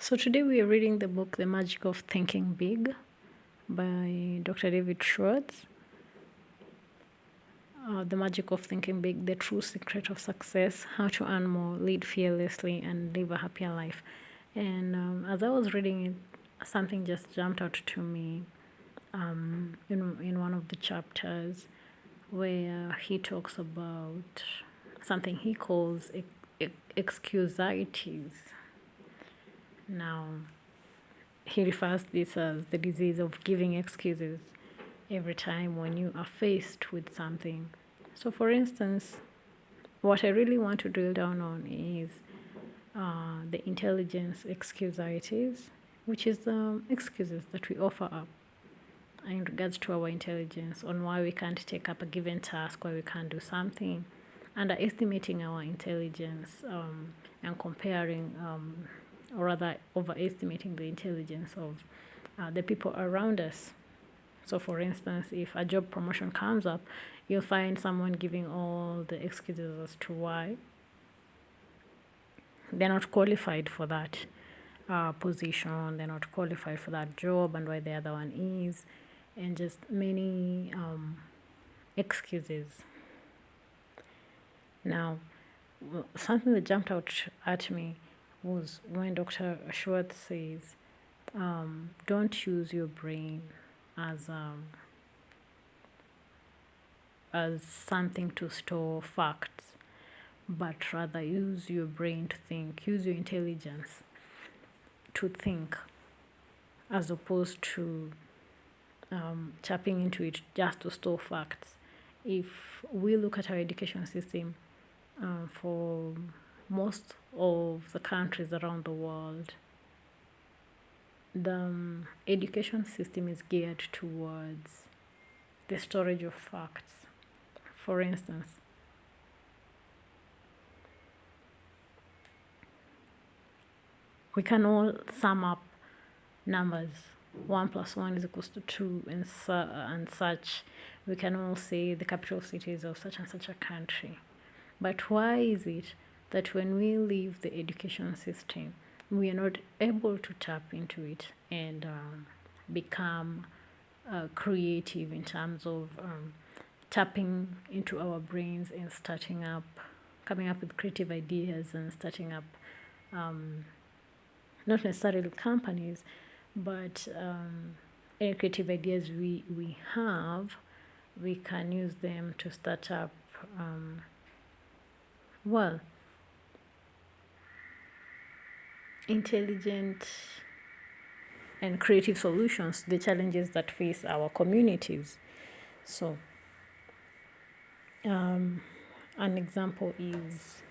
So today we are reading the book The Magic of Thinking Big by Dr. David Schwartz. The Magic of Thinking Big, The True Secret of Success, How to Earn More, Lead Fearlessly, and Live a Happier Life. And as I was reading it, something just jumped out to me in one of the chapters where he talks about something he calls excusitis. Now, he refers to this as the disease of giving excuses every time when you are faced with something. So, for instance, what I really want to drill down on is the intelligence excusitis, which is the excuses that we offer up in regards to our intelligence on why we can't take up a given task, why we can't do something, underestimating our intelligence and comparing or rather overestimating the intelligence of the people around us. So, for instance, if a job promotion comes up, you'll find someone giving all the excuses as to why they're not qualified for that position, they're not qualified for that job, and why the other one is, and just many excuses. Now, something that jumped out at me was when Dr. Schwartz says, don't use your brain as something to store facts, but rather use your brain to think, use your intelligence to think, as opposed to tapping into it just to store facts. If we look at our education system, for most of the countries around the world, the education system is geared towards the storage of facts. For instance, we can all sum up numbers. 1 plus 1 is equals to 2 and such. We can all say the capital cities of such and such a country. But why is it that when we leave the education system, we are not able to tap into it and become creative in terms of tapping into our brains and coming up with creative ideas and starting up not necessarily companies, but any creative ideas we have, we can use them to start up intelligent and creative solutions to the challenges that face our communities. So, an example is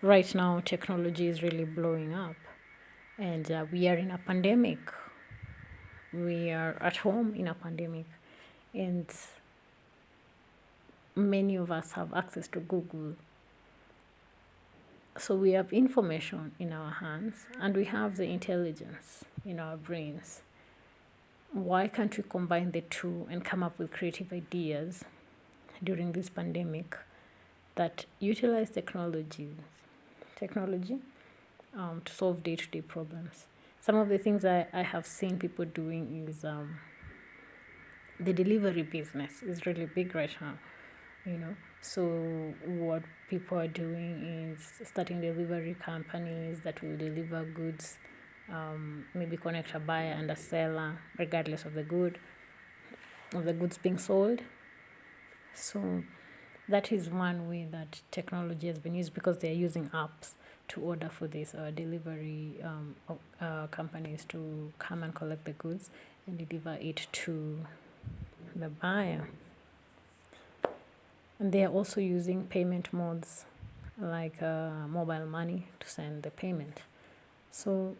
right now technology is really blowing up, and we are in a pandemic. We are at home in a pandemic, and many of us have access to Google. So we have information in our hands and we have the intelligence in our brains. Why can't we combine the two and come up with creative ideas during this pandemic that utilize technology to solve day-to-day problems? Some of the things I have seen people doing is the delivery business is really big right now, So what people are doing is starting delivery companies that will deliver goods, maybe connect a buyer and a seller, regardless of the goods being sold. So that is one way that technology has been used, because they are using apps to order for these delivery companies to come and collect the goods and deliver it to the buyer. And they are also using payment modes like mobile money to send the payment. So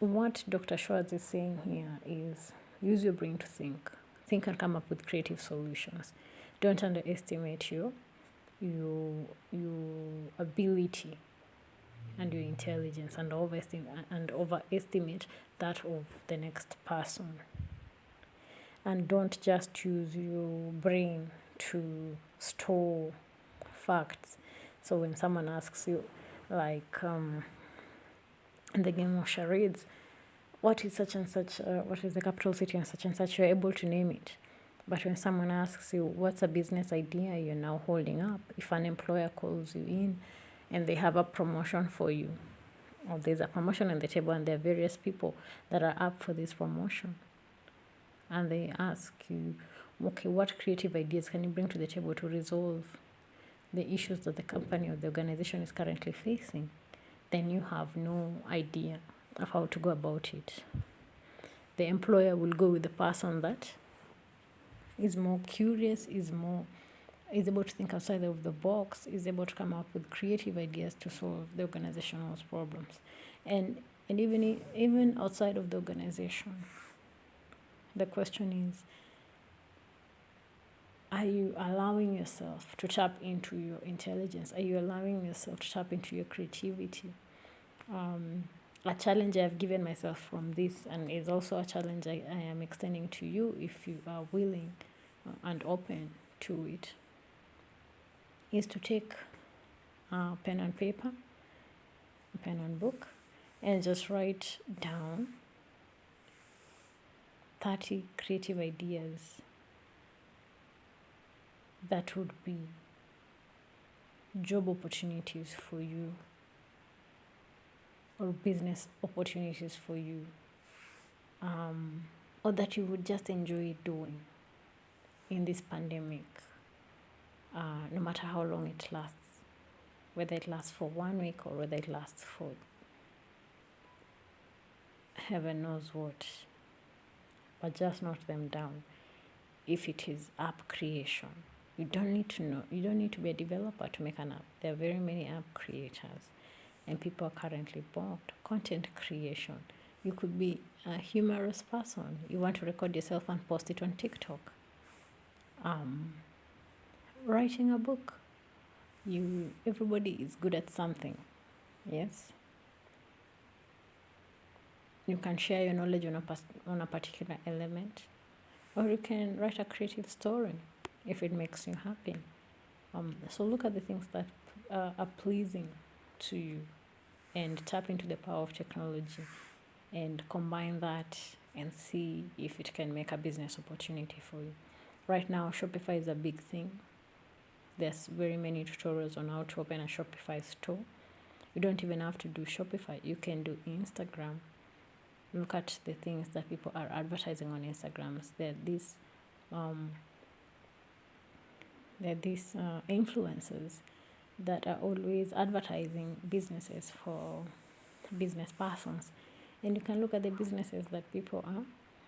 what Dr. Schwartz is saying here is use your brain to think and come up with creative solutions. Don't underestimate your ability and your intelligence, and overestimate that of the next person. And don't just use your brain to store facts. So when someone asks you, like, in the game of charades, what is such and such, what is the capital city and such, you're able to name it. But when someone asks you, what's a business idea you're now holding up? If an employer calls you in and they have a promotion for you, or there's a promotion on the table and there are various people that are up for this promotion, and they ask you, okay, what creative ideas can you bring to the table to resolve the issues that the company or the organization is currently facing? Then you have no idea of how to go about it. The employer will go with the person that is more curious, is able to think outside of the box, is able to come up with creative ideas to solve the organization's problems. And even outside of the organization, the question is, are you allowing yourself to tap into your intelligence? Are you allowing yourself to tap into your creativity? A challenge I've given myself from this, and is also a challenge I am extending to you if you are willing and open to it, is to take pen and paper, pen and book, and just write down 30 creative ideas that would be job opportunities for you or business opportunities for you, or that you would just enjoy doing in this pandemic, no matter how long it lasts, whether it lasts for 1 week or whether it lasts for heaven knows what. But just note them down. If it is app creation, you don't need to be a developer to make an app. There are very many app creators, and people are currently bored. Content creation. You could be a humorous person. You want to record yourself and post it on TikTok. Writing a book. Everybody is good at something. Yes. You can share your knowledge on a particular element, or you can write a creative story if it makes you happy. So look at the things that are pleasing to you, and tap into the power of technology, and combine that and see if it can make a business opportunity for you. Right now, Shopify is a big thing. There's very many tutorials on how to open a Shopify store. You don't even have to do Shopify. You can do Instagram. Look at the things that people are advertising on Instagram. There are these influencers that are always advertising businesses for business persons. And you can look at the businesses that people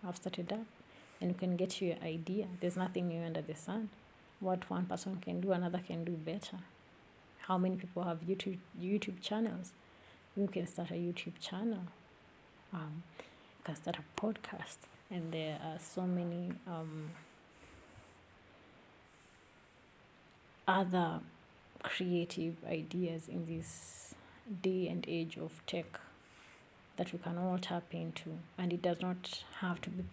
have started up, and you can get your idea. There's nothing new under the sun. What one person can do, another can do better. How many people have YouTube channels? You can start a YouTube channel. You can start a podcast. And there are so many other creative ideas in this day and age of tech that we can all tap into. And it does not have to be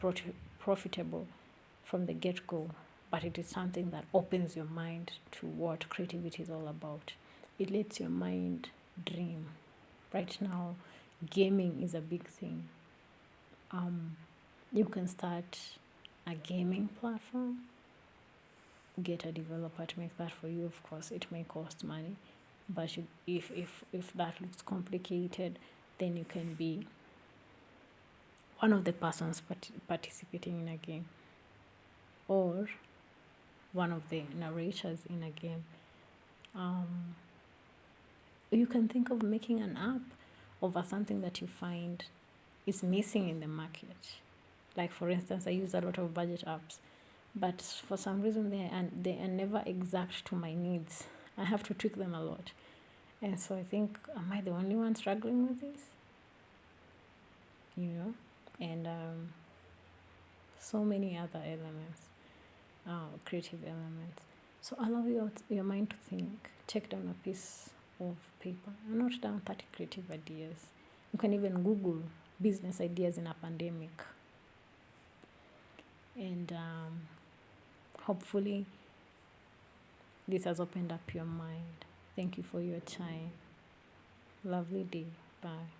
profitable from the get-go, but it is something that opens your mind to what creativity is all about. It lets your mind dream. Right now, gaming is a big thing. You can start a gaming platform, get a developer to make that for you. Of course, it may cost money, but if that looks complicated, then you can be one of the persons participating in a game, or one of the narrators in a game. You can think of making an app over something that you find is missing in the market. Like, for instance, I use a lot of budget apps, but for some reason they are never exact to my needs. I have to tweak them a lot. And so I think, am I the only one struggling with this? And so many other elements, creative elements. So allow your mind to think. Take down a piece of paper and note down 30 creative ideas. You can even Google business ideas in a pandemic. And hopefully this has opened up your mind. Thank you for your time. Lovely day. Bye.